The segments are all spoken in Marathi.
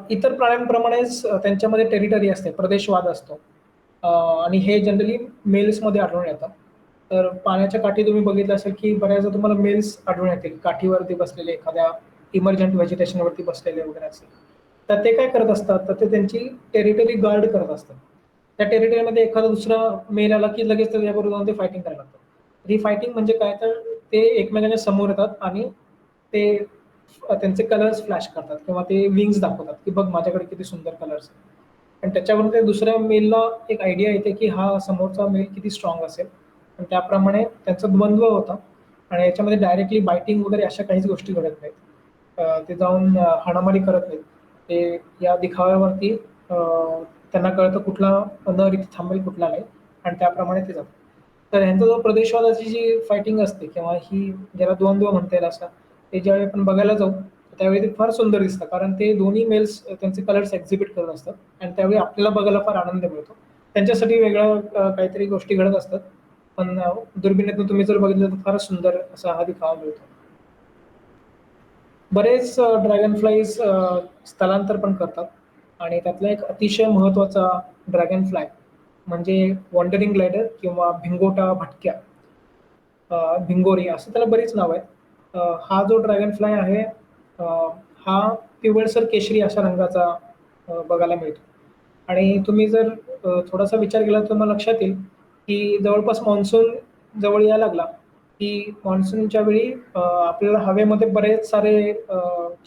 इतर प्राण्यांप्रमाणेच त्यांच्यामध्ये टेरिटरी असते, प्रदेशवाद असतो. आणि हे जनरली मेल्समध्ये आढळून येतं. तर पाण्याच्या काठी तुम्ही बघितलं असेल, की बऱ्याचदा तुम्हाला मेल्स आढळून येतील, काठीवरती बसलेले, एखाद्या इमर्जंट व्हेजिटेशनवरती बसलेले वगैरे असेल. तर ते काय करत असतात, तर ते त्यांची टेरिटरी गार्ड करत असतात. त्या टेरिटरीमध्ये एखादा दुसरा मेल आला, की लगेच त्याच्याबरोबर जाऊन ते फायटिंग करायला लागतात. तर ही फायटिंग म्हणजे काय, तर ते एकमेकांच्या समोर येतात आणि ते त्यांचे कलर्स फ्लॅश करतात किंवा ते विंग्स दाखवतात, की बघ माझ्याकडे किती सुंदर कलर्स आहेत. आणि त्याच्यावरून ते दुसऱ्या मेलला एक आयडिया येते, की हा समोरचा मेल किती स्ट्रॉंग असेल आणि त्याप्रमाणे त्यांचा द्वंद्व होता. आणि याच्यामध्ये डायरेक्टली बायटिंग वगैरे अशा काहीच गोष्टी घडत नाहीत. ते जाऊन हाणामारी करत नाहीत. ते या दिखाव्यावरती त्यांना कळतं कुठला नर इथे थांबेल, कुठला नाही आणि त्याप्रमाणे ते जातात. तर ह्यांचा जो प्रदेशवादाची जी फायटिंग असते किंवा ही ज्याला द्वंद्व म्हणता येईल असं, ते ज्यावेळी आपण बघायला जाऊ त्यावेळी ते फार सुंदर दिसतं. कारण ते दोन्ही मेल्स त्यांचे कलर्स एक्झिबिट करत असतात आणि त्यावेळी आपल्याला बघायला फार आनंद मिळतो. त्यांच्यासाठी वेगळं काहीतरी गोष्टी घडत असतात. पण दुर्बिणीतून तुम्ही जर बघितलं तर फारच सुंदर असा हा दिखावा मिळतो. बरेच ड्रॅगन फ्लाईज स्थलांतर पण करतात आणि त्यातला एक अतिशय महत्त्वाचा ड्रॅगन फ्लाय म्हणजे वॉन्डरिंग ग्लायडर किंवा भिंगोटा भटक्या, भिंगोरी असं त्याला बरीच नाव आहेत. हा जो ड्रॅगन फ्लाय आहे, अ, हा पिवळसर केशरी अशा रंगाचा बघायला मिळतो. आणि तुम्ही जर थोडासा विचार केला तर तुम्हाला लक्षात येईल, की जवळपास मान्सून जवळ यायला लागला, की मान्सूनच्या वेळी आपल्याला हवेमध्ये बरेच सारे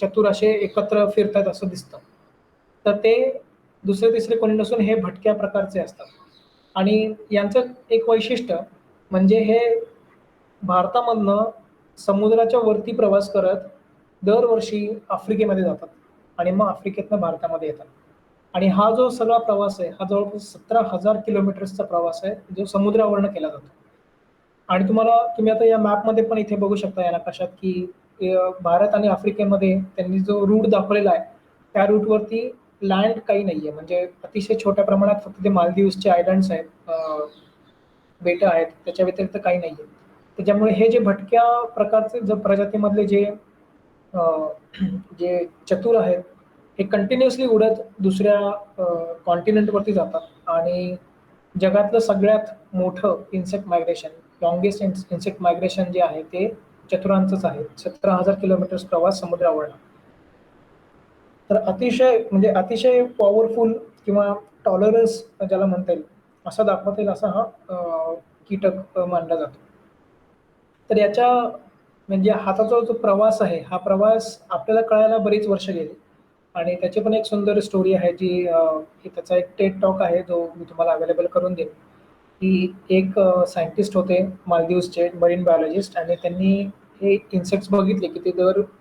चतुर असे एकत्र फिरतात असं दिसतं. तर ते दुसरे-तिसरे कोणी नसून हे भटक्या प्रकारचे असतात. आणि यांचं एक वैशिष्ट्य म्हणजे हे भारतामधनं समुद्राच्या वरती प्रवास करत दरवर्षी आफ्रिकेमध्ये जातात आणि मग आफ्रिकेतनं भारतामध्ये येतात. आणि हा जो सगळा प्रवास आहे, हा जवळपास 17,000 किलोमीटर्सचा प्रवास आहे, जो समुद्रावरनं केला जातो. आणि तुम्ही आता या मॅपमध्ये पण इथे बघू शकता या नकाशात, की भारत आणि आफ्रिकेमध्ये त्यांनी जो रूट दाखवलेला आहे, त्या रूटवरती लँड काही नाहीये. म्हणजे अतिशय छोट्या प्रमाणात फक्त ते मालदीव्सचे आयलँड्स आहेत, बेटं आहेत, त्याच्या व्यतिरिक्त काही नाहीये. त्याच्यामुळे हे जे भटक्या प्रकारचे प्रजातीमधले जे अ, जे चतुर आहेत, हे कंटिन्युअसली उडत दुसऱ्या कॉन्टिनेंटवरती जातात आणि जगातलं सगळ्यात मोठं इन्सेक्ट मायग्रेशन, लाँगेस्ट इन्सेक्ट मायग्रेशन जे आहे ते चतुरांचंच आहे. 17,000 किलोमीटर्स प्रवास समुद्रावरनं. तर अतिशय पॉवरफुल किंवा टॉलरन्स ज्याला म्हणता येईल, असा दाखवता येईल असा हा कीटक मानला जातो. तर याच्या म्हणजे हाचा जो प्रवास आहे, हा प्रवास आपल्याला कळायला बरीच वर्ष गेली आणि त्याची पण एक सुंदर स्टोरी आहे जी की त्याचा एक टेड टॉक आहे जो मी तुम्हाला अवेलेबल करून देईन. की एक सायंटिस्ट होते मालदीव्सचे मरीन बायोलॉजिस्ट आणि त्यांनी हे इन्सेक्ट्स बघितले की ते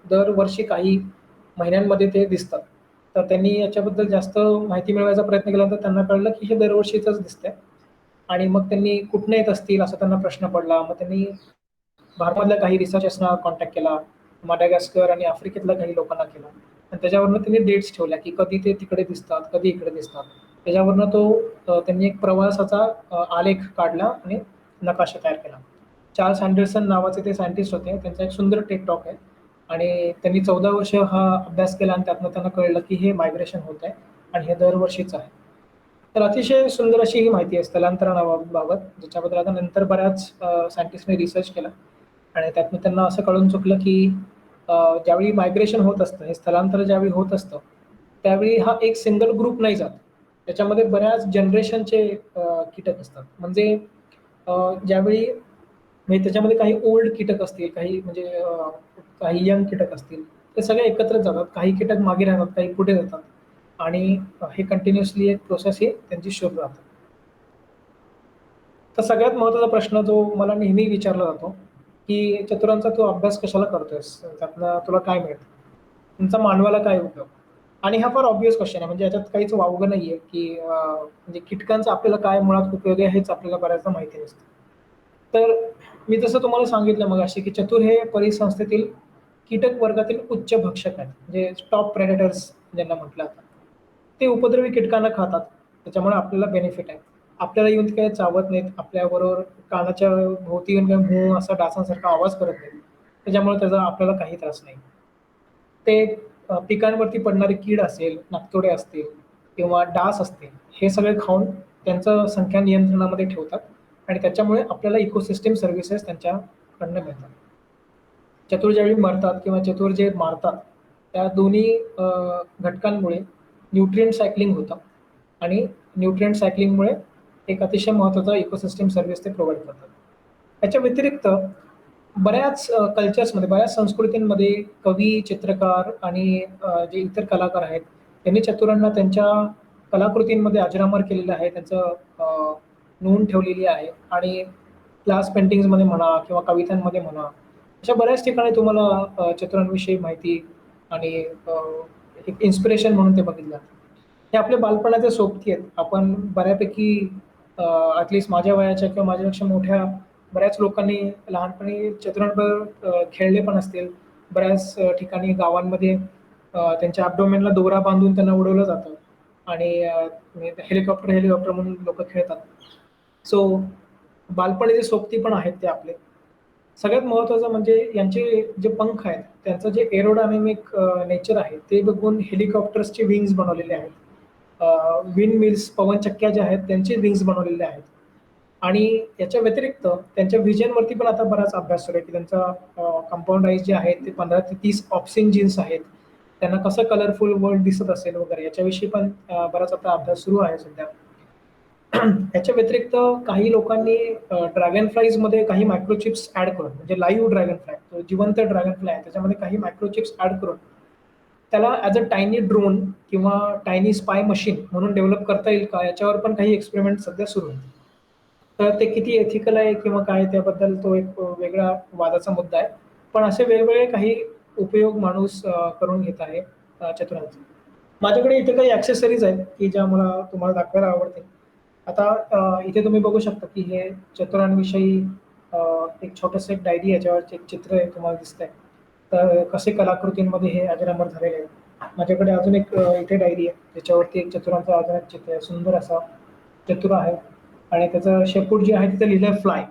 दरवर्षी काही महिन्यांमध्ये ते दिसतात. तर त्यांनी याच्याबद्दल जास्त माहिती मिळवायचा प्रयत्न केला तर त्यांना कळलं की हे दरवर्षीचंच दिसतंय. आणि मग त्यांनी कुठनं येत असतील असा त्यांना प्रश्न पडला. मग त्यांनी भारतामधल्या काही रिसर्चर्सना कॉन्टॅक्ट केला, माडागास्कर आणि आफ्रिकेतल्या काही लोकांना केला आणि त्याच्यावरनं त्यांनी डेट्स ठेवल्या, की कधी ते तिकडे दिसतात, कधी इकडे दिसतात. त्याच्यावरनं त्यांनी एक प्रवासाचा आलेख काढला आणि नकाशा तयार केला. चार्ल्स अँडरसन नावाचे ते सायंटिस्ट होते. त्यांचा एक सुंदर टेक टॉक आहे आणि त्यांनी 14 वर्ष हा अभ्यास केला आणि त्यातनं त्यांना कळलं, की हे मायग्रेशन होत आहे आणि हे दरवर्षीच आहे. तर अतिशय सुंदर अशी ही माहिती आहे स्थलांतरणाबाबत, ज्याच्याबद्दल आता नंतर बऱ्याच सायंटिस्टने रिसर्च केला आणि त्यातनं त्यांना असं कळून चुकलं, की ज्यावेळी मायग्रेशन होत असतं, हे स्थलांतर ज्यावेळी होत असतं, त्यावेळी हा एक सिंगल ग्रुप नाही जात. त्याच्यामध्ये बऱ्याच जनरेशनचे कीटक असतात. म्हणजे अ, ज्यावेळी म्हणजे त्याच्यामध्ये काही ओल्ड कीटक असतील, काही म्हणजे काही यंग कीटक असतील, ते सगळे एकत्रच जातात. काही कीटक मागे राहतात, काही पुढे जातात आणि हे कंटिन्युअसली एक प्रोसेस ही त्यांची सुरू राहते. तर सगळ्यात महत्त्वाचा प्रश्न जो मला नेहमी विचारला जातो, की "चतुरांचा तू अभ्यास कशाला करतोयस? त्यातनं तुला काय मिळतं? तुमचा मानवाला काय उपयोग?" आणि हा फार ऑब्व्हियस क्वेश्चन आहे. म्हणजे याच्यात काहीच वावगं नाहीये, की म्हणजे कीटकांचा आपल्याला काय मुळात उपयोग आहे हेच आपल्याला बऱ्याचदा माहिती नसतं. तर मी जसं तुम्हाला सांगितलं मगाशी, की चतुर हे परिसंस्थेतील कीटक वर्गातील उच्च भक्षक आहेत. म्हणजे टॉप प्रेडेटर्स ज्यांना म्हटलं जातं. ते उपद्रवी कीटकांना खातात. त्याच्यामुळे आपल्याला बेनिफिट आहे. आपल्याला येऊन ते काही चावत नाहीत. आपल्याबरोबर कानाच्या भोवती येऊन काही असा डासांसारखा आवाज करत नाहीत. त्याच्यामुळे त्याचा आपल्याला काही त्रास नाही. ते पिकांवरती पडणारी कीड असेल, नाकतोडे असतील किंवा डास असतील, हे सगळे खाऊन त्यांचं संख्या नियंत्रणामध्ये ठेवतात आणि त्याच्यामुळे आपल्याला इकोसिस्टम सर्व्हिसेस त्यांच्याकडनं मिळतात. चतुर ज्यावेळी मरतात किंवा चतुर जे मारतात, त्या दोन्ही घटकांमुळे न्यूट्रिएंट सायकलिंग होतं आणि न्यूट्रिएंट सायकलिंगमुळे एक अतिशय महत्त्वाचा इकोसिस्टम सर्व्हिस ते प्रोव्हाईड करतात. याच्या व्यतिरिक्त बऱ्याच कल्चर्समध्ये, बऱ्याच संस्कृतींमध्ये कवी, चित्रकार आणि जे इतर कलाकार आहेत, त्यांनी चतुरांना त्यांच्या कलाकृतींमध्ये अजरामर केलेलं आहे. त्यांचं नोंद ठेवलेली आहे आणि ग्लास पेंटिंग्समध्ये म्हणा किंवा कवितांमध्ये म्हणा, अशा बऱ्याच ठिकाणी तुम्हाला चतुरांविषयी माहिती आणि एक इन्स्पिरेशन म्हणून ते बघितलं जातं. हे आपल्या बालपणाच्या सोबती आहेत. आपण बऱ्यापैकी ॲटलीस्ट माझ्या वयाच्या किंवा माझ्यापेक्षा मोठ्या बऱ्याच लोकांनी लहानपणी चतुरांबरोबर खेळले पण असतील. बऱ्याच ठिकाणी गावांमध्ये त्यांच्या ॲब्डोमेनला दोरा बांधून त्यांना उडवलं जातं आणि हेलिकॉप्टर, हेलिकॉप्टर म्हणून लोकं खेळतात. सो बालपणीचे सोबती पण आहेत ते आपले. सगळ्यात महत्त्वाचं म्हणजे यांचे जे पंख आहेत, त्यांचं जे एरोडायनामिक नेचर आहे, ते बघून हेलिकॉप्टर्सचे विंग्स बनवलेले आहेत. विंड मिल्स, पवनचक्क्या ज्या आहेत, त्यांचे विंग्स बनवलेले आहेत. आणि याच्या व्यतिरिक्त त्यांच्या व्हिजनवरती पण आता बराच अभ्यास सुरू आहे, की त्यांचा कंपाऊंड आईज जे आहेत, ते 15 ते 30 ऑप्सिन जीन्स आहेत. त्यांना कसं कलरफुल वर्ल्ड दिसत असेल वगैरे याच्याविषयी पण बराच आता अभ्यास सुरू आहे सध्या. याच्या व्यतिरिक्त काही लोकांनी ड्रॅगन फ्लाईजमध्ये काही मायक्रोचिप्स ॲड करून, म्हणजे लाईव्ह ड्रॅगन फ्लाय, तो जिवंत ड्रॅगन फ्लाय आहे, त्याच्यामध्ये काही मायक्रोचिप्स ॲड करून त्याला ॲज अ टायनी ड्रोन किंवा टायनी स्पाय मशीन म्हणून डेव्हलप करता येईल का, याच्यावर पण काही एक्सपेरिमेंट सध्या सुरू आहेत. तर ते किती एथिकल आहे किंवा काय, त्याबद्दल तो एक वेगळा वादाचा मुद्दा आहे. पण असे वेगवेगळे काही उपयोग माणूस करून घेत आहे चतुरांचे. माझ्याकडे इथे काही ॲक्सेसरीज आहेत, की ज्या मला तुम्हाला दाखवायला आवडतील. आता इथे तुम्ही बघू शकता, की हे चतुरांविषयी अ, एक छोटंसं एक डायरी, याच्यावरचे एक चित्र आहे तुम्हाला दिसतंय. तर कसे कलाकृतींमध्ये हे अजरामर झालेले आहे. माझ्याकडे अजून एक इथे डायरी आहे, त्याच्यावरती एक चतुरांचं अजून एक चित्र आहे. सुंदर असा चतुर आहे आणि त्याचं शेपूट जे आहे तिथे लिहिलंय फ्लाय.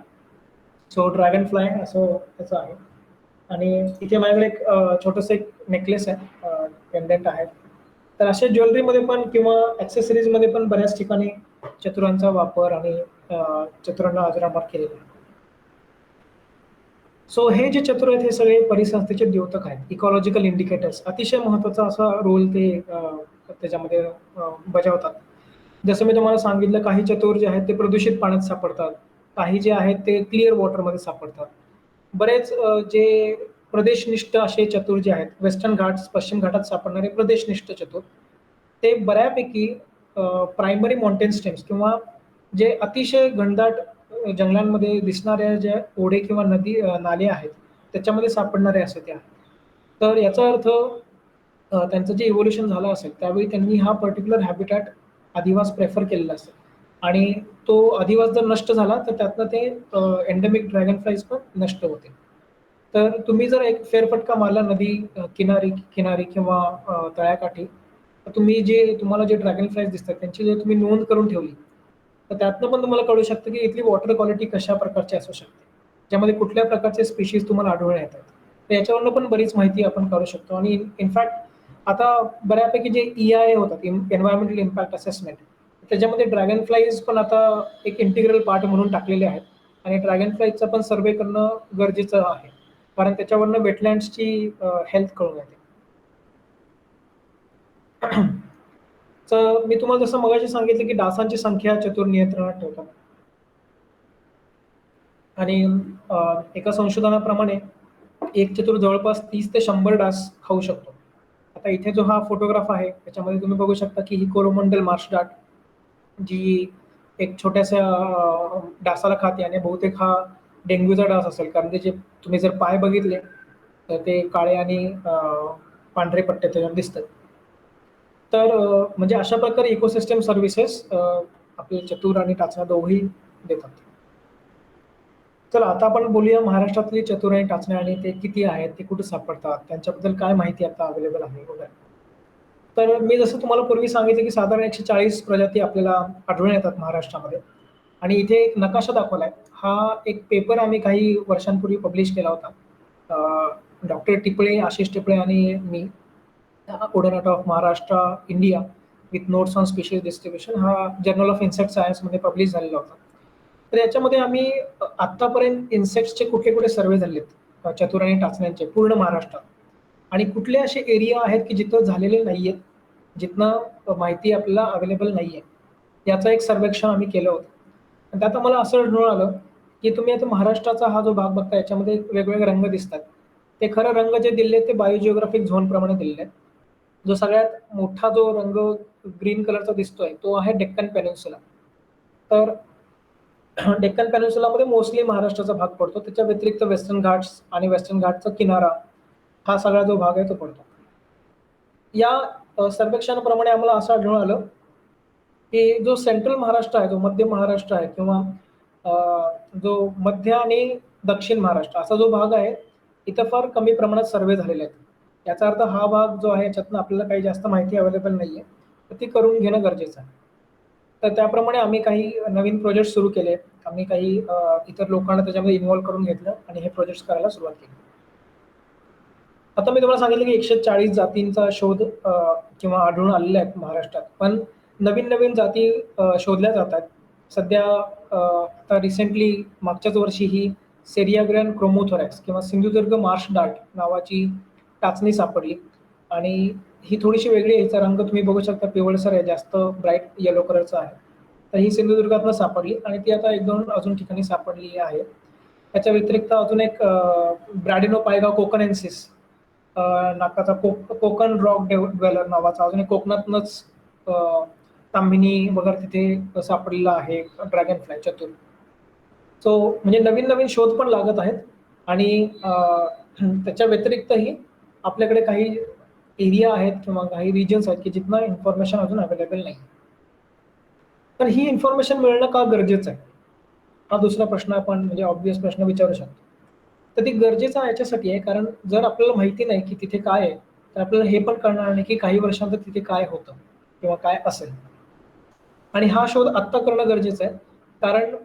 सो ड्रॅगन फ्लाय असं त्याचं आहे. आणि इथे माझ्याकडे एक छोटंसं एक नेकलेस आहे, पेंडंट आहे. तर अशा ज्वेलरीमध्ये पण किंवा ॲक्सेसरीजमध्ये पण बऱ्याच ठिकाणी चतुरांचा वापर आणि चतुरांना अजरामर केलेला आहे. सो हे जे चतुर आहेत, हे सगळे परिसंस्थेचे द्योतक आहेत. इकॉलॉजिकल इंडिकेटर्स अतिशय महत्त्वाचा असा रोल ते त्याच्यामध्ये बजावतात. जसं मी तुम्हाला सांगितलं, काही चतुर जे आहेत ते प्रदूषित पाण्यात सापडतात. काही जे आहेत ते क्लिअर वॉटरमध्ये सापडतात. बरेच जे प्रदेशनिष्ठ असे चतुर जे आहेत, वेस्टर्न घाट्स, पश्चिम घाटात सापडणारे प्रदेशनिष्ठ चतुर, ते बऱ्यापैकी प्रायमरी माउंटेन स्ट्रीम्स किंवा जे अतिशय घनदाट जंगलांमध्ये दिसणाऱ्या ज्या ओढे किंवा नदी, नाले आहेत, त्याच्यामध्ये सापडणारे असे ते आहेत. तर याचा अर्थ त्यांचं जे इव्होल्यूशन झालं असेल, त्यावेळी त्यांनी हा पर्टिक्युलर हॅबिटॅट अधिवास प्रेफर केलेला असेल आणि तो अधिवास जर नष्ट झाला, तर त्यातनं ते एंडेमिक ड्रॅगन फ्लाईज पण नष्ट होतील. तर तुम्ही जर एक फेरफटका मारला नदी किनारी किनारी किंवा तळ्याकाठी, तर तुम्ही जे तुम्हाला जे ड्रॅगन फ्लाईज दिसतात, त्यांची जर तुम्ही नोंद करून ठेवली, तर त्यातनं पण तुम्हाला कळू शकतं, की इथली वॉटर क्वालिटी कशा प्रकारची असू शकते. ज्यामध्ये कुठल्या प्रकारचे स्पेशीज तुम्हाला आढळून येतात. तर याच्यावरनं पण बरीच माहिती आपण काढू शकतो आणि इनफॅक्ट आता बऱ्यापैकी जे EIA होतात, एन्व्हायर्नमेंटल इम्पॅक्ट असेसमेंट, त्याच्यामध्ये ड्रॅगन फ्लाईज पण आता एक इंटिग्रल पार्ट म्हणून टाकलेले आहेत आणि ड्रॅगन फ्लाईजचा पण सर्व्हे करणं गरजेचं आहे. कारण त्याच्यावरनं वेटलँड्सची हेल्थ कळून येते. तर मी तुम्हाला जसं मगाशी सांगितलं, की डासांची संख्या चतुर नियंत्रणात ठेवतात आणि एका संशोधनाप्रमाणे एक चतुर जवळपास 30 ते 100 डास खाऊ शकतो. आता इथे जो हा फोटोग्राफ आहे, त्याच्यामध्ये तुम्ही बघू शकता, की ही कोरोमंडल मार्श डाट, जी एक छोट्याशा डासाला खाते आणि बहुतेक हा डेंग्यूचा डास असेल. कारण त्याचे तुम्ही जर पाय बघितले, तर ते काळे आणि पांढरे पट्टे त्याच्यावर दिसतात. तर म्हणजे अशा प्रकारे इकोसिस्टम सर्व्हिसेस आपले चतुर आणि टाचण्या दोघंही देतात. चला आता आपण बोलूया महाराष्ट्रातली चतुर आणि टाचण्या आणि ते किती आहेत, ते कुठे सापडतात, त्यांच्याबद्दल काय माहिती आता अवेलेबल आहे वगैरे. तर मी जसं तुम्हाला पूर्वी सांगितलं, की साधारण 140 प्रजाती आपल्याला आढळून येतात महाराष्ट्रामध्ये आणि इथे एक नकाशा दाखवलाय. हा एक पेपर आम्ही काही वर्षांपूर्वी पब्लिश केला होता. डॉक्टर टिपळे, आशिष टिपळे आणि मी. Wooden out of Maharashtra India with notes on species distribution हा जर्नल ऑफ इन्सेक्ट सायन्समध्ये पब्लिश झालेला होता. तर याच्यामध्ये आम्ही आत्तापर्यंत इन्सेक्ट्सचे कुठले कुठे सर्वे झालेत, चतुर आणि टाचण्यांचे पूर्ण महाराष्ट्रात, आणि कुठले असे एरिया आहेत की जिथं झालेले नाहीयेत, जिथनं माहिती आपल्याला अवेलेबल नाहीये, याचं एक सर्वेक्षण आम्ही केलं होतं. आणि त्यात आम्हाला असं आढळून आलं की तुम्ही आता महाराष्ट्राचा हा जो भाग बघता याच्यामध्ये वेगवेगळे रंग दिसतात. ते खरं रंग जे दिले ते बायोजिओग्राफिक झोन प्रमाणे दिलेले आहेत. जो सगळ्यात मोठा जो रंग ग्रीन कलरचा दिसतोय तो आहे डेक्कन पेनिन्सुला. तर डेक्कन पेनिन्सुलामध्ये मोस्टली महाराष्ट्राचा भाग पडतो. त्याच्या व्यतिरिक्त वेस्टर्न घाट्स आणि वेस्टर्न घाटचा किनारा हा सगळा जो भाग आहे तो पडतो. या सर्वेक्षणाप्रमाणे आम्हाला असं आढळून आलं की जो सेंट्रल महाराष्ट्र आहे, जो मध्य महाराष्ट्र आहे किंवा जो मध्य आणि दक्षिण महाराष्ट्र असा जो भाग आहे, इथं फार कमी प्रमाणात सर्वे झालेले आहेत. याचा अर्थ हा भाग जो आहे याच्यातनं आपल्याला काही जास्त माहिती अवेलेबल नाहीये, तर ती करून घेणं गरजेचं आहे. तर त्याप्रमाणे आम्ही काही नवीन प्रोजेक्ट सुरू केले. आम्ही काही इतर लोकांना त्याच्यामध्ये इन्व्हॉल्व करून घेतलं आणि हे प्रोजेक्ट्स करायला सुरुवात केली. आता मी तुम्हाला सांगितलं की 140 जातींचा शोध किंवा आढळून आलेले आहेत महाराष्ट्रात. पण नवीन नवीन जाती शोधल्या जातात. सध्या आता रिसेंटली मागच्याच वर्षी ही सेरियाग्रॅन क्रोमोथोरॅक्स किंवा सिंधुदुर्ग मार्श डार्ट नावाची टाचणी सापडली आणि ही थोडीशी वेगळी आहे. हिचा रंग तुम्ही बघू शकता पिवळसर आहे, जास्त ब्राईट येलो कलरचा आहे. तर ही सिंधुदुर्गातनं सापडली आणि ती आता 1-2 अजून ठिकाणी सापडलेली आहे. त्याच्या व्यतिरिक्त अजून एक ब्रॅडिनोपायगा कोकनेन्सिस नाकाचा कोकण रॉक ड्वेलर नावाचा अजून एक कोकणातनंच ताम्हिणी वगैरे तिथे सापडलेला आहे ड्रॅगन फ्लाय चतुर. सो म्हणजे नवीन नवीन शोध पण लागत आहेत आणि त्याच्या व्यतिरिक्तही आपल्याकडे काही एरिया आहेत किंवा काही रिजन्स आहेत की जिथनं इन्फॉर्मेशन अजून अवेलेबल नाही. तर ही इन्फॉर्मेशन मिळणं का गरजेचं आहे, हा दुसरा प्रश्न आपण म्हणजे ऑब्व्हियस प्रश्न विचारू शकतो. तर ती गरजेचं याच्यासाठी आहे कारण जर आपल्याला माहिती नाही की तिथे काय आहे, तर आपल्याला हे पण कळणार नाही की काही वर्षांनंतर तिथे काय होतं किंवा काय असेल. आणि हा शोध आत्ता करणं गरजेचं आहे कारण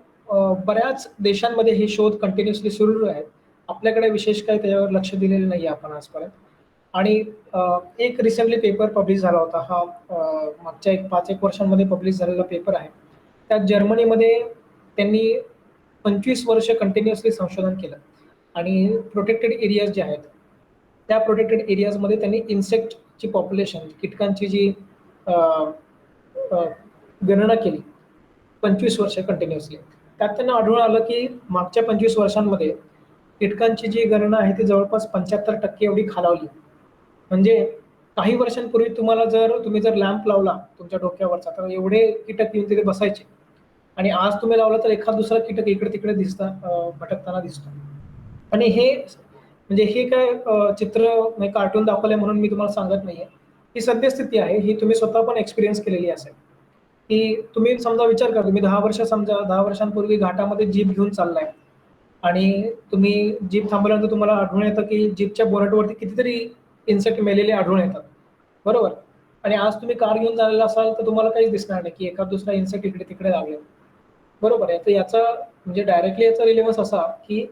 बऱ्याच देशांमध्ये हे शोध कंटिन्युअसली सुरू आहेत. आपल्याकडे विशेष काही त्याच्यावर लक्ष दिलेलं नाही आहे आपण आजपर्यंत. आणि एक रिसेंटली पेपर पब्लिश झाला होता. हा मागच्या 5-1 वर्षांमध्ये पब्लिश झालेला पेपर आहे. त्यात जर्मनीमध्ये त्यांनी 25 वर्ष कंटिन्युअसली संशोधन केलं आणि प्रोटेक्टेड एरियाज जे आहेत, त्या प्रोटेक्टेड एरियाजमध्ये त्यांनी इन्सेक्टची पॉप्युलेशन, कीटकांची जी अ, अ, गणना केली 25 वर्ष कंटिन्युअसली. त्यात त्यांना आढळून आलं की मागच्या 25 वर्षांमध्ये कीटकांची जी गणना आहे ती जवळपास 75% एवढी खालावली. म्हणजे काही वर्षांपूर्वी तुम्ही जर लॅम्प लावला तुमच्या डोक्यावरचा तर एवढे कीटक येऊन तिथे बसायचे आणि आज तुम्ही लावला तर एखाद दुसरा कीटक इकडे-तिकडे भटकताना दिसतो. आणि हे काय चित्र म्हणजे कार्टून दाखवलंय म्हणून मी तुम्हाला सांगत नाहीये. ही सद्यस्थिती आहे. ही तुम्ही स्वतः पण एक्सपिरियन्स केलेली असेल, की तुम्ही समजा विचार करा, तुम्ही 10 वर्षांपूर्वी घाटामध्ये जीप घेऊन चाललाय आणि तुम्ही जीप थांबवल्यानंतर तुम्हाला आढळून येतं, की जीपच्या बोनटवरती कितीतरी इन्सेक्ट मेलेले आढळून येतात. बरोबर? आणि आज तुम्ही कार घेऊन चाललेला असाल तर तुम्हाला काहीच दिसणार नाही, की एखाद दुसरा इन्सेक्ट इकडे-तिकडे लागले. बरोबर आहे. तर याचा म्हणजे डायरेक्टली याचा रिलेव्हन्स असा, की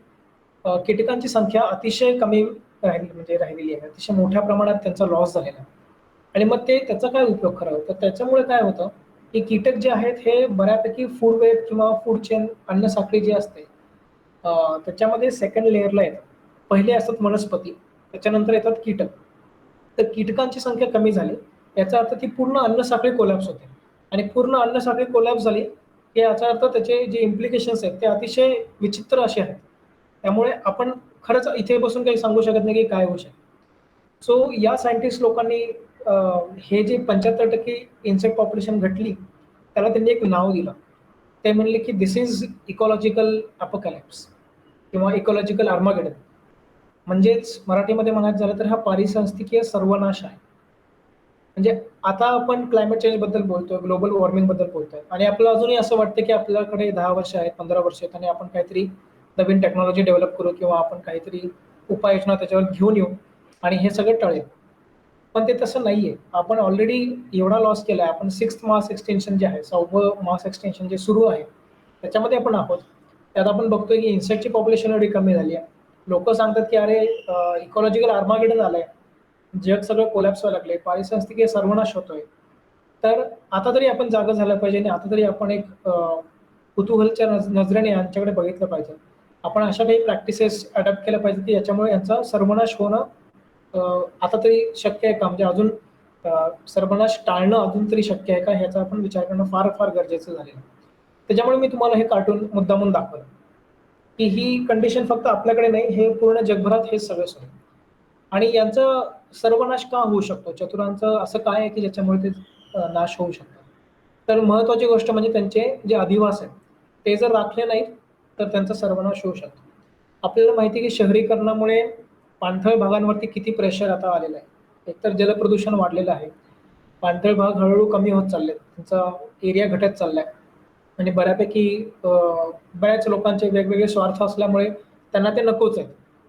कीटकांची संख्या अतिशय कमी राहिलेली आहे. अतिशय मोठ्या प्रमाणात त्यांचा लॉस झालेला आहे. आणि मग त्याचा काय उपयोग खरा तर त्याच्यामुळे काय होतं, की कीटक जे आहेत हे बऱ्यापैकी फूड वेब किंवा फूड चेन अन्न साखळी जी असते त्याच्यामध्ये सेकंड लेयरला येतात. पहिले असतात वनस्पती, त्याच्यानंतर येतात कीटक. तर कीटकांची संख्या कमी झाली, याचा अर्थ ती पूर्ण अन्न साखळी कोलॅप्स होते आणि पूर्ण अन्न साखळी कोलॅप्स झाली, की याचा अर्थ त्याचे जे इम्प्लिकेशन्स आहेत ते अतिशय विचित्र असे आहेत. त्यामुळे आपण खरंच इथे बसून काही सांगू शकत नाही की काय होऊ शकेल. सो या सायंटिस्ट लोकांनी हे जे 75% इन्सेक्ट पॉप्युलेशन घटली, त्याला त्यांनी एक नाव दिलं. ते म्हणले की "धिस इज इकॉलॉजिकल अपोकॅलिप्स" किंवा इकॉलॉजिकल आर्मागेडन. म्हणजेच मराठीमध्ये म्हणायचं झालं तर हा पारिसंस्थिकीय सर्वनाश आहे. म्हणजे आता आपण क्लायमेट चेंजबद्दल बोलतोय, ग्लोबल वॉर्मिंगबद्दल बोलतोय आणि आपल्याला अजूनही असं वाटतं की आपल्याकडे 10 वर्ष आहेत, 15 वर्ष आहेत आणि आपण काहीतरी नवीन टेक्नॉलॉजी डेव्हलप करू किंवा आपण काहीतरी उपाययोजना त्याच्यावर घेऊन येऊ आणि हे सगळं टळेल. पण ते तसं नाहीये. आपण ऑलरेडी एवढा लॉस केलाय. आपण 6th मास एक्सटेन्शन जे आहे, 6वं मास एक्सटेन्शन जे सुरू आहे, त्याच्यामध्ये आपण आहोत. त्यात आपण बघतोय की इन्सेक्टची पॉप्युलेशन एवढी कमी झाली आहे. लोकं सांगतात की "अरे, इकॉलॉजिकल आर्मागेडन आलंय." जग सगळं कोलॅप्स व्हायला लागले, पारिस्थितिकी सर्वनाश होतोय. तर आता तरी आपण जागा झालं पाहिजे आणि आता तरी आपण एक कुतूहलच्या नजरेने यांच्याकडे बघितलं पाहिजे. आपण अशा काही प्रॅक्टिसेस अडॉप्ट केल्या पाहिजे, की याच्यामुळे यांचा सर्वनाश होणं अ, आता तरी शक्य आहे का? म्हणजे अजून सर्वनाश टाळणं अजून तरी शक्य आहे का? ह्याचा आपण विचार करणं फार, फार गरजेचं झालेलं आहे. त्याच्यामुळे मी तुम्हाला हे कार्टून मुद्दामून दाखवलं, की ही कंडिशन फक्त आपल्याकडे नाही, हे पूर्ण जगभरात हेच सगळं सुरू आहे. आणि यांचा सर्वनाश का होऊ शकतो? चतुरांचं असं काय आहे, की ज्याच्यामुळे ते नाश होऊ शकतात? तर महत्त्वाची गोष्ट म्हणजे त्यांचे जे अधिवास आहेत, ते जर राखले नाहीत, तर त्यांचा सर्वनाश होऊ शकतो. आपल्याला माहिती आहे, की शहरीकरणामुळे पाणथळ भागांवरती किती प्रेशर आता आलेलं आहे. एकतर जलप्रदूषण वाढलेलं आहे. पाणथळ भाग हळू-हळू कमी होत चाललेत. त्यांचा एरिया घटत चाललाय. आणि बऱ्यापैकी अ, बऱ्याच लोकांचे वेगवेगळे स्वार्थ असल्यामुळे त्यांना ते नकोच आहे.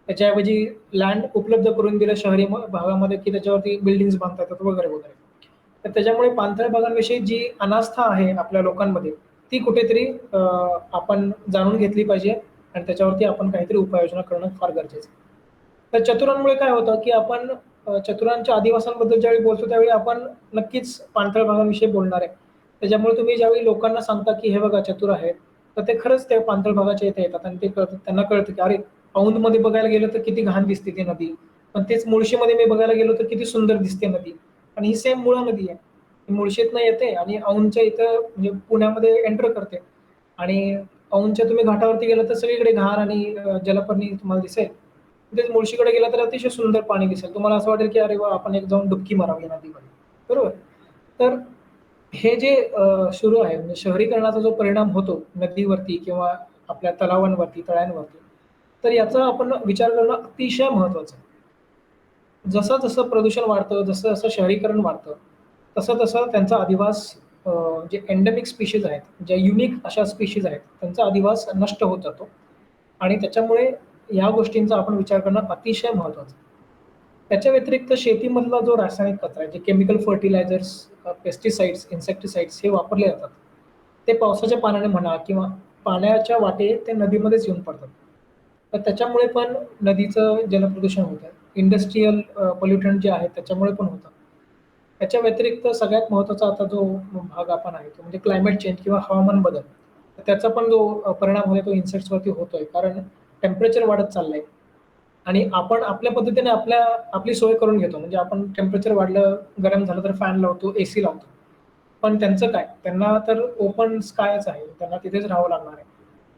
त्याच्याऐवजी लँड उपलब्ध करून दिलं शहरी भागामध्ये, की त्याच्यावरती बिल्डिंग्स बांधता येतात वगैरे, वगैरे. तर त्याच्यामुळे पाणथळ भागांविषयी जी अनास्था आहे आपल्या लोकांमध्ये, ती कुठेतरी आपण जाणून घेतली पाहिजे आणि त्याच्यावरती आपण काहीतरी उपाययोजना करणं फार गरजेचं आहे. तर चतुरांमुळे काय होतं, की आपण चतुरांच्या आदिवासांबद्दल ज्यावेळी बोलतो त्यावेळी आपण नक्कीच पाणथळ भागाविषयी बोलणार आहे. त्याच्यामुळे तुम्ही ज्यावेळी लोकांना सांगता, की हे बघा चतुर आहेत, तर ते खरंच त्या पाणथळ भागाच्या इथे येतात आणि ते कळतं त्यांना कळतं, की अरे औंधमध्ये बघायला गेलं तर किती घाण दिसते ती नदी. पण तेच मुळशीमध्ये मी बघायला गेलो तर किती सुंदर दिसते नदी आणि ही सेम मुळा नदी आहे. ही मुळशीतनं येते आणि औंधच्या इथं म्हणजे पुण्यामध्ये एंटर करते आणि औंधच्या तुम्ही घाटावरती गेला तर सगळीकडे घाण आणि जलपर्णी तुम्हाला दिसेल. तेच मुळशीकडे गेला तर अतिशय सुंदर पाणी दिसेल. तुम्हाला असं वाटेल, की अरे वाह! आपण एक जाऊन डुबकी मारावी नदीमध्ये. बरोबर? तर हे जे सुरू आहे म्हणजे शहरीकरणाचा जो परिणाम होतो नदीवरती किंवा आपल्या तलावांवरती, तळ्यांवरती, तर याचा आपण विचार करणं अतिशय महत्त्वाचं आहे. जसं-जसं प्रदूषण वाढतं, जसं-जसं शहरीकरण वाढतं, तसं-तसं त्यांचा अधिवास जे एंडेमिक स्पीशीज आहेत, ज्या युनिक अशा स्पीशीज आहेत, त्यांचा अधिवास नष्ट होत जातो आणि त्याच्यामुळे ह्या गोष्टींचा आपण विचार करणं अतिशय महत्त्वाचं आहे. त्याच्या व्यतिरिक्त शेतीमधला जो रासायनिक कचरा आहे, जे केमिकल फर्टिलायझर्स, पेस्टिसाइड्स, इन्सेक्टिसाइड्स हे वापरले जातात. ते पावसाच्या पाण्याने म्हणा किंवा पाण्याच्या वाटे ते नदीमध्येच येऊन पडतात. तर त्याच्यामुळे पण नदीचं जलप्रदूषण होतं. इंडस्ट्रियल पोल्युटंट जे आहेत त्याच्यामुळे पण होतं. त्याच्या व्यतिरिक्त सगळ्यात महत्त्वाचा आता जो भाग आपण आहे तो म्हणजे क्लायमेट चेंज किंवा हवामान बदल. तर त्याचा पण जो परिणाम होतो तो इन्सेक्ट्सवरती होतोय. कारण टेम्परेचर वाढत चाललंय. आणि आपण आपल्या पद्धतीने आपली सोय करून घेतो. म्हणजे आपण टेम्परेचर वाढलं, गरम झालं तर फॅन लावतो, एसी लावतो. पण त्यांचं काय? त्यांना तर ओपन स्कायच आहे. त्यांना तिथेच राहावं लागणार आहे.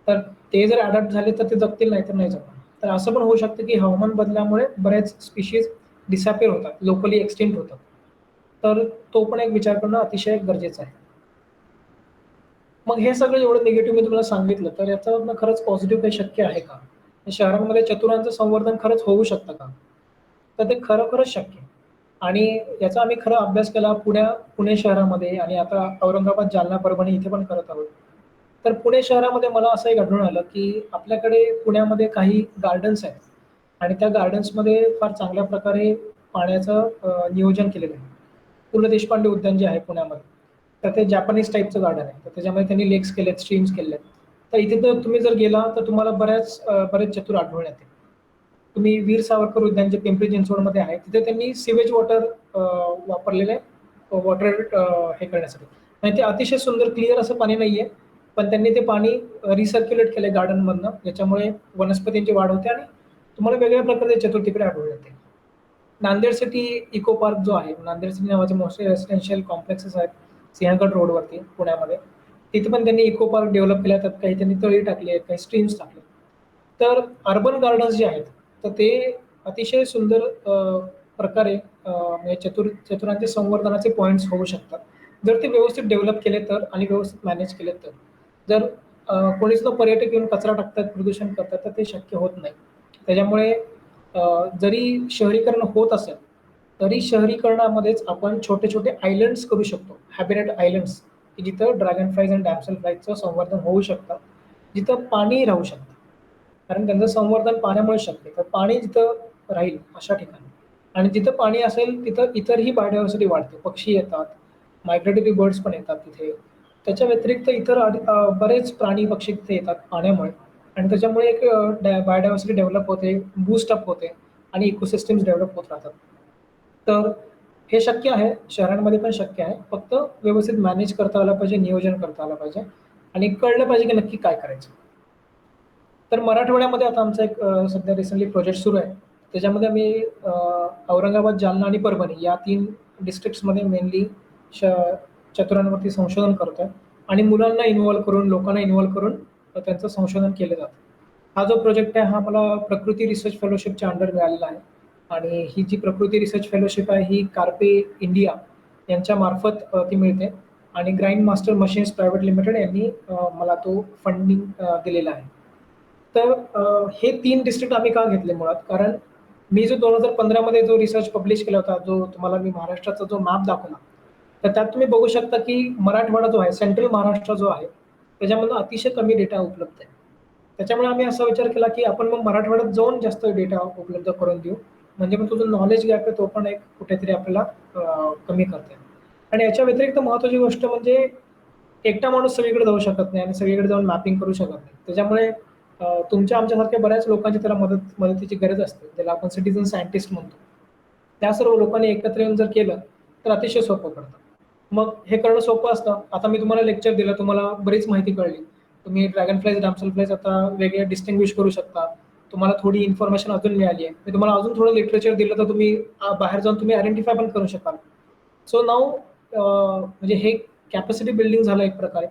तर ते जर अडॅप्ट झाले तर ते जगतील, नाही तर नाही जगणार. तर असं पण होऊ शकतं की हवामान बदलामुळे बऱ्याच स्पीशीज डिसअपिअर होतात, लोकली एक्सटिंक्ट होतात. तर तो पण एक विचार करणं अतिशय गरजेचं आहे. मग हे सगळं एवढं निगेटिव्ह मी तुम्हाला सांगितलं, तर याच्यावरनं खरंच पॉझिटिव्ह काही शक्य आहे का? शहरांमध्ये चतुरांचं संवर्धन खरंच होऊ शकतं का? तर ते खरोखरच शक्य आहे. आणि याचा आम्ही खरा अभ्यास केला पुणे शहरामध्ये आणि आता औरंगाबाद, जालना, परभणी इथे पण करत आहोत. तर पुणे शहरामध्ये मला असंही आढळून आलं, की आपल्याकडे पुण्यामध्ये काही गार्डन्स आहेत आणि त्या गार्डन्समध्ये फार चांगल्या प्रकारे पाण्याचं नियोजन केलेलं आहे. पु. ल. देशपांडे उद्यान जे आहे पुण्यामध्ये, तर ते जॅपनीज टाईपचं गार्डन आहे. तर त्याच्यामध्ये त्यांनी लेक्स केलेत, स्ट्रीम्स केलेत. तर इथे तर तुम्ही जर गेला तर तुम्हाला बरेच चतुर आढळून येतील. तुम्ही वीर सावरकर उद्यान जे पिंपरी चिंचवडमध्ये आहे, तिथे त्यांनी सीवेज वॉटर वापरलेलं आहे वॉटर हे करण्यासाठी. आणि ते अतिशय सुंदर क्लिअर असं पाणी नाहीये, पण त्यांनी ते पाणी रिसर्क्युलेट केलंय गार्डनमधनं. ज्याच्यामुळे वनस्पतींची वाढ होते आणि तुम्हाला वेगळ्या प्रकारचे चतुर तिकडे आढळून येतील. नांदेड सिटी इको पार्क जो आहे, नांदेड सिटी नावाचे मोठे रेसिडेन्शियल कॉम्प्लेक्सेस आहेत सिंहगड रोडवरती पुण्यामध्ये. तिथे पण त्यांनी इको पार्क डेव्हलप केले आहेत. काही त्यांनी तळी टाकली आहेत, काही स्ट्रीम्स टाकले. तर अर्बन गार्डन्स जे आहेत, तर ते अतिशय सुंदर प्रकारे म्हणजे चतुरांचे संवर्धनाचे पॉइंट्स होऊ शकतात. जर ते व्यवस्थित डेव्हलप केले तर आणि व्यवस्थित मॅनेज केले तर. जर कोणीसुद्धा पर्यटक येऊन कचरा टाकतात, प्रदूषण करतात, तर ते शक्य होत नाही. त्याच्यामुळे जरी शहरीकरण होत असेल, तरी शहरीकरणामध्येच आपण छोटे-छोटे आयलंड्स करू शकतो. हॅबिटॅट आयलंड्स, की जिथं ड्रॅगन फ्लाईज आणि डॅमसेल फ्लाईजचं संवर्धन होऊ शकतं. जिथं पाणी राहू शकतं. कारण त्यांचं संवर्धन पाण्यामुळे शक्य आहे. तर पाणी जिथं राहील अशा ठिकाणी आणि जिथं पाणी असेल तिथं इतरही बायोडायव्हर्सिटी वाढते. पक्षी येतात, मायग्रेटरी बर्ड्स पण येतात तिथे. त्याच्या व्यतिरिक्त इतर बरेच प्राणी, पक्षी तिथे येतात पाण्यामुळे आणि त्याच्यामुळे एक बायोडायव्हर्सिटी डेव्हलप होते, बूस्ट अप होते आणि इकोसिस्टम्स डेव्हलप होत राहतात. तर हे शक्य आहे, शहरांमध्ये पण शक्य आहे. फक्त व्यवस्थित मॅनेज करता आलं पाहिजे, नियोजन करता आलं पाहिजे आणि कळलं पाहिजे की नक्की काय करायचं. तर मराठवाड्यामध्ये आता आमचा एक सध्या रिसेंटली प्रोजेक्ट सुरू आहे. त्याच्यामध्ये आम्ही औरंगाबाद, जालना आणि परभणी या 3 डिस्ट्रिक्ट्समध्ये मेनली श चतुरांवरती संशोधन करतोय आणि मुलांना इन्व्हॉल्व करून, लोकांना इन्व्हॉल्व करून त्यांचं संशोधन केलं जातं. हा जो प्रोजेक्ट आहे, हा मला प्रकृती रिसर्च फेलोशिपच्या अंडर मिळालेला आहे आणि ही जी प्रकृती रिसर्च फेलोशिप आहे, ही कार्पे इंडिया यांच्यामार्फत ती मिळते आणि grind master machines private limited यांनी मला तो फंडिंग दिलेला आहे. तर हे 3 डिस्ट्रिक्ट आम्ही का घेतले मुळात? कारण मी जो 2015 मध्ये जो रिसर्च पब्लिश केला होता, जो तुम्हाला मी महाराष्ट्राचा जो मॅप दाखवला, तर त्यात तुम्ही बघू शकता की मराठवाडा जो आहे, सेंट्रल महाराष्ट्र जो आहे, त्याच्यामधनं अतिशय कमी डेटा उपलब्ध आहे. त्याच्यामुळे आम्ही असा विचार केला की आपण मग मराठवाड्यात जाऊन जास्त डेटा उपलब्ध करून देऊ. म्हणजे मग तो जो नॉलेज गॅप आहे तो पण एक कुठेतरी आपल्याला कमी करता येईल. आणि याच्या व्यतिरिक्त महत्त्वाची गोष्ट म्हणजे एकटा माणूस सगळीकडे जाऊ शकत नाही आणि सगळीकडे जाऊन मॅपिंग करू शकत नाही. त्याच्यामुळे तुमच्या आमच्यासारख्या बऱ्याच लोकांची त्याला मदतीची गरज असते. ज्याला आपण सिटिझन सायंटिस्ट म्हणतो. त्या सर्व लोकांनी एकत्र येऊन जर केलं, तर अतिशय सोपं पडतं. मग हे करणं सोपं असतं. आता मी तुम्हाला लेक्चर दिलं, तुम्हाला बरीच माहिती कळली. तुम्ही ड्रॅगनफ्लायज, डॅमसेलफ्लायज आता वेगळे डिस्टिंग्विश करू शकता. तुम्हाला थोडी इन्फॉर्मेशन अजून मिळाली आहे. मी तुम्हाला अजून थोडं लिटरेचर दिलं, तर तुम्ही बाहेर जाऊन तुम्ही आयडेंटिफाय पण करू शकाल. सो नाऊ म्हणजे हे कॅपॅसिटी बिल्डिंग झालं एक प्रकारे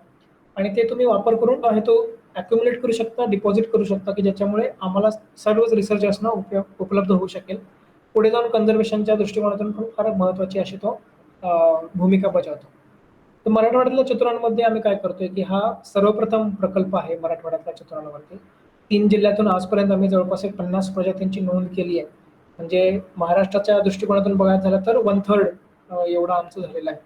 आणि ते तुम्ही वापर करून आहे तो अक्युमुलेट करू शकता, डिपॉझिट करू शकता, की ज्याच्यामुळे आम्हाला सर्वच रिसर्चर्सना उपलब्ध होऊ शकेल. पुढे जाऊन कन्झर्वेशनच्या दृष्टिकोनातून पण फार महत्त्वाची अशी तो भूमिका बजावतो. तर मराठवाड्यातल्या चतुरांमध्ये आम्ही काय करतोय, की हा सर्वप्रथम प्रकल्प आहे मराठवाड्यातल्या चतुरांवरती. 3 जिल्ह्यातून आजपर्यंत आम्ही जवळपास एक 50 प्रजातींची नोंद केली आहे. म्हणजे महाराष्ट्राच्या दृष्टिकोनातून बघायचं झालं तर 1/3 एवढं आमचं झालेलं आहे.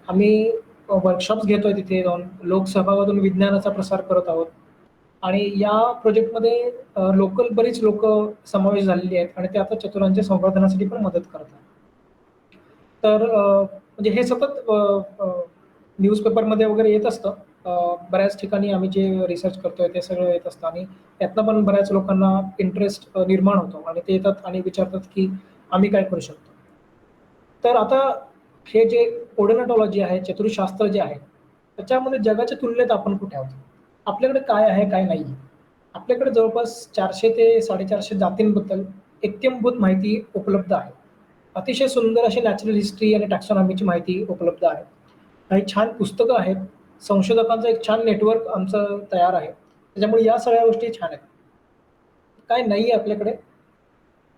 आम्ही वर्कशॉप्स घेतोय तिथे जाऊन, लोकसहभागातून विज्ञानाचा प्रसार करत आहोत आणि या प्रोजेक्टमध्ये लोकल बरीच लोकं समावेश झालेली आहेत आणि ते आता चतुरांच्या संवर्धनासाठी पण मदत करतात. तर म्हणजे हे सतत न्यूजपेपरमध्ये वगैरे येत असतं. बऱ्याच ठिकाणी आम्ही जे रिसर्च करतोय ते सगळं येत असतं आणि त्यातनं पण बऱ्याच लोकांना इंटरेस्ट निर्माण होतो आणि ते येतात आणि विचारतात, की आम्ही काय करू शकतो? तर आता हे जे ओडोनॉटॉलॉजी आहे, चतुर्शास्त्र जे आहे, त्याच्यामध्ये जगाच्या तुलनेत आपण कुठे आहोत? आपल्याकडे काय आहे, काय नाही? आपल्याकडे जवळपास 400 ते 450 जातींबद्दल इत्थंभूत माहिती उपलब्ध आहे. अतिशय सुंदर अशी नॅचरल हिस्ट्री आणि टॅक्सॉनॉमीची माहिती उपलब्ध आहे. काही छान पुस्तकं आहेत. संशोधकांचं एक छान नेटवर्क आमचं तयार आहे. त्याच्यामुळे या सगळ्या गोष्टी छान आहेत. काय नाही आहे आपल्याकडे?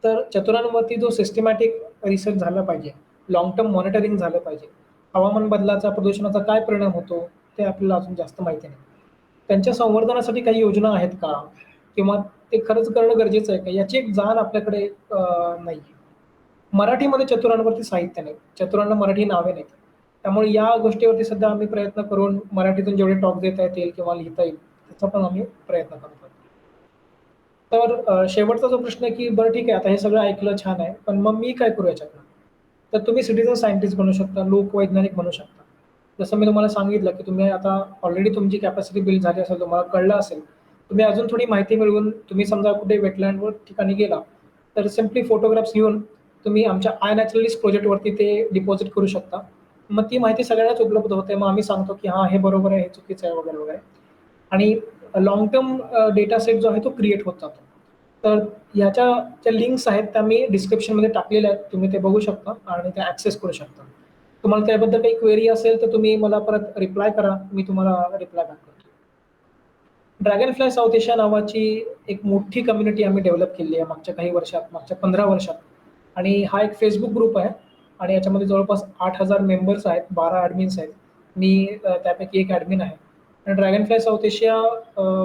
तर चतुरांवरती जो सिस्टमॅटिक रिसर्च झाला पाहिजे, लाँग टर्म मॉनिटरिंग झालं पाहिजे. हवामान बदलाचा, प्रदूषणाचा काय परिणाम होतो, ते आपल्याला अजून जास्त माहिती नाही. त्यांच्या संवर्धनासाठी काही योजना आहेत का? किंवा ते खरंच करणं गरजेचं आहे का? याची एक जाण आपल्याकडे नाही. मराठीमध्ये चतुरांवरती साहित्य नाही. चतुरांना मराठी नावे नाहीत. त्यामुळे या गोष्टीवरती सध्या आम्ही प्रयत्न करून मराठीतून जेवढे टॉक देता येतील किंवा लिहिता येईल, त्याचा पण आम्ही प्रयत्न करतो. तर शेवटचा जो प्रश्न आहे, की बरं ठीक आहे, आता हे सगळं ऐकलं छान आहे, पण मग मी काय करू याच्यातनं? तर तुम्ही सिटिझन सायंटिस्ट बनू शकता, लोकवैज्ञानिक बनू शकता. जसं मी तुम्हाला सांगितलं, की तुम्ही आता ऑलरेडी तुमची कॅपॅसिटी बिल्ड झाली असेल, तुम्हाला कळलं असेल. तुम्ही अजून थोडी माहिती मिळवून तुम्ही समजा कुठे वेटलँडवर ठिकाणी गेला, तर सिम्पली फोटोग्राफ्स घेऊन तुम्ही आमच्या आय नॅचरलिस्ट प्रोजेक्टवरती ते डिपॉझिट करू शकता. मग ती माहिती सगळ्यांनाच उपलब्ध होते. मग आम्ही सांगतो, की हां, हे बरोबर आहे, हे चुकीचं आहे वगैरे, वगैरे. आणि लाँग टर्म डेटा सेट जो आहे तो क्रिएट होत जातो. तर ह्याच्या ज्या लिंक्स आहेत त्या मी डिस्क्रिप्शनमध्ये टाकलेल्या आहेत. तुम्ही ते बघू शकता आणि त्या ॲक्सेस करू शकता. तुम्हाला त्याबद्दल काही क्वेरी असेल तर तुम्ही मला परत रिप्लाय करा. मी तुम्हाला रिप्लाय बॅक करतो. ड्रॅगनफ्लाय साऊथ एशिया नावाची एक मोठी कम्युनिटी आम्ही डेव्हलप केली आहे मागच्या काही वर्षात, मागच्या 15 वर्षात. आणि हा एक Facebook ग्रुप आहे आणि याच्यामध्ये जवळपास 8,000 मेंबर्स आहेत, 12 ॲडमिन्स आहेत. मी त्यापैकी एक ॲडमिन आहे. आणि ड्रॅगनफ्लाय साऊथ एशिया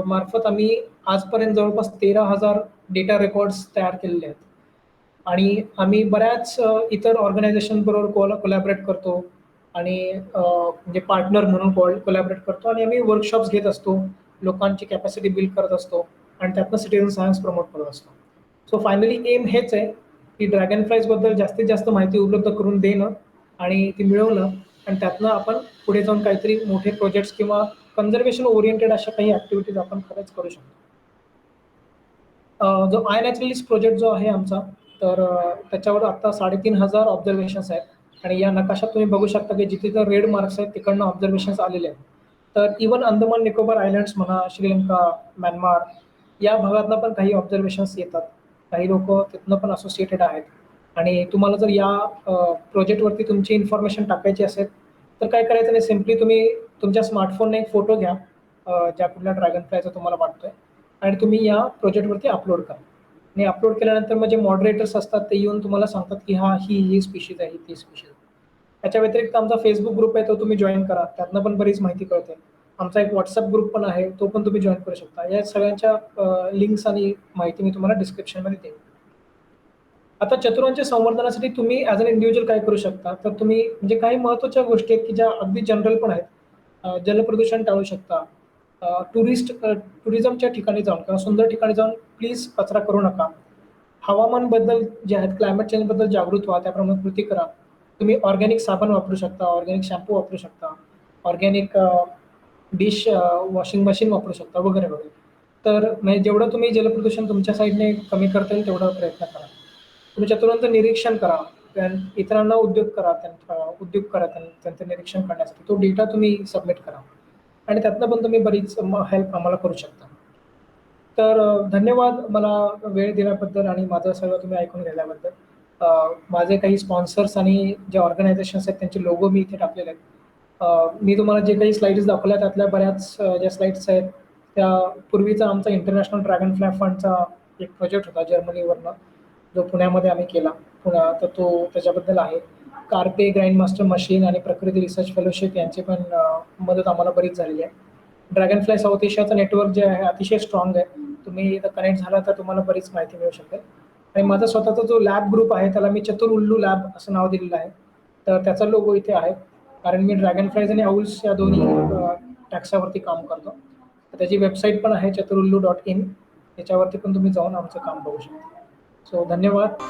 मार्फत आम्ही आजपर्यंत जवळपास 13,000 डेटा रेकॉर्ड्स तयार केलेले आहेत. आणि आम्ही बऱ्याच इतर ऑर्गनायझेशनबरोबर कोलॅबोरेट करतो आणि म्हणजे पार्टनर म्हणून कोलॅबोरेट करतो आणि आम्ही वर्कशॉप्स घेत असतो. लोकांची कॅपॅसिटी बिल्ड करत असतो आणि त्यातनं सिटिझन सायन्स प्रमोट करत असतो. सो फायनली एम हेच आहे, की ड्रॅगनफ्लायजबद्दल जास्तीत जास्त माहिती उपलब्ध करून देणं आणि ती मिळवणं आणि त्यातनं आपण पुढे जाऊन काहीतरी मोठे प्रोजेक्ट्स किंवा कन्झर्वेशन ओरिएंटेड अशा काही ॲक्टिव्हिटीज आपण खरंच करू शकतो. जो आय नॅचरलिस्ट प्रोजेक्ट जो आहे आमचा, तर त्याच्यावर आता 3,500 ऑब्झर्वेशन्स आहेत आणि या नकाशात तुम्ही बघू शकता की जिथे जर रेड मार्क्स आहेत तिकडनं ऑब्झर्वेशन्स आलेले आहेत. तर इव्हन अंदमान निकोबार आयलँड्स म्हणा, श्रीलंका, म्यानमार या भागातनं पण काही ऑब्झर्वेशन्स येतात. काही लोकं तिथनं पण असोसिएटेड आहेत आणि तुम्हाला जर या प्रोजेक्टवरती तुमची इन्फॉर्मेशन टाकायची असेल, तर काय करायचं नाही, सिम्पली तुम्ही तुमच्या स्मार्टफोनने एक फोटो घ्या ज्या कुठल्या ड्रॅगन फ्लायचा तुम्हाला वाटतोय आणि तुम्ही या प्रोजेक्टवरती अपलोड करा. आणि अपलोड केल्यानंतर मग जे मॉडरेटर्स असतात ते येऊन तुम्हाला सांगतात की हा ही स्पीशीज आहे, ही ती स्पीशीज आहे. त्याच्या व्यतिरिक्त आमचा फेसबुक ग्रुप आहे तो तुम्ही जॉईन करा. त्यातनं पण बरीच माहिती कळते. आमचा एक WhatsApp ग्रुप पण आहे, तो पण तुम्ही जॉइन करू शकता. या सगळ्यांच्या लिंक्स आणि माहिती मी तुम्हाला डिस्क्रिप्शनमध्ये देईन. आता चतुरांच्या संवर्धनासाठी तुम्ही ॲज अन इंडिव्हिज्युअल काय करू शकता, तर तुम्ही म्हणजे काही महत्त्वाच्या गोष्टी आहेत, की ज्या अगदी जनरल पण आहेत. जलप्रदूषण टाळू शकता. टुरिझमच्या ठिकाणी जाऊन किंवा सुंदर ठिकाणी जाऊन प्लीज कचरा करू नका. हवामान बदल जे आहेत, क्लायमेट चेंजबद्दल जागृत व्हा, त्याप्रमाणे कृती करा. तुम्ही ऑर्गॅनिक साबण वापरू शकता, ऑर्गॅनिक शॅम्पू वापरू शकता, ऑर्गॅनिक डिश वॉशिंग मशीन वापरू शकता वगैरे, वगैरे. तर म्हणजे जेवढं तुम्ही जलप्रदूषण तुमच्या साईडने कमी करता येईल तेवढा प्रयत्न करा. तुम्ही चतुरांचं निरीक्षण करा. इतरांना उद्योग करा, उद्योग करा त्यांचं निरीक्षण करण्यासाठी. तो डेटा तुम्ही सबमिट करा आणि त्यातनं पण तुम्ही बरीच हेल्प आम्हाला करू शकता. तर धन्यवाद मला वेळ दिल्याबद्दल आणि माझं सगळं तुम्ही ऐकून घेतल्याबद्दल. माझे काही स्पॉन्सर्स आणि जे ऑर्गनायझेशन्स आहेत त्यांचे लोगो मी इथे टाकलेले आहेत. मी तुम्हाला जे काही स्लाइड्स दाखवल्या त्यातल्या बऱ्याच ज्या स्लाइड्स आहेत त्या पूर्वीचा आमचा इंटरनॅशनल ड्रॅगन फ्लाय फंडचा एक प्रोजेक्ट होता जर्मनीवरनं, जो पुण्यामध्ये आम्ही केला. तर तो त्याच्याबद्दल आहे. कार्पे ग्रँड मास्टर मशीन आणि प्रकृती रिसर्च फेलोशिप यांची पण मदत आम्हाला बरीच झालेली आहे. ड्रॅगन फ्लाय साऊथ एशियाचं नेटवर्क जे आहे अतिशय स्ट्रॉंग आहे. तुम्ही इथं कनेक्ट झाला तर तुम्हाला बरीच माहिती मिळू शकेल. आणि माझा स्वतःचा जो लॅब ग्रुप आहे त्याला मी चतुर उल्लू लॅब असं नाव दिलेलं आहे. तर त्याचा लोगो इथे आहे. कारण मी ड्रॅगन फ्लायज आणि आउल्स या दोन्ही टॅक्सावरती काम करतो. तर त्याची वेबसाईट पण आहे चतुरुल्लू.in. त्याच्यावरती पण तुम्ही जाऊन आमचं काम बघू शकता. सो धन्यवाद.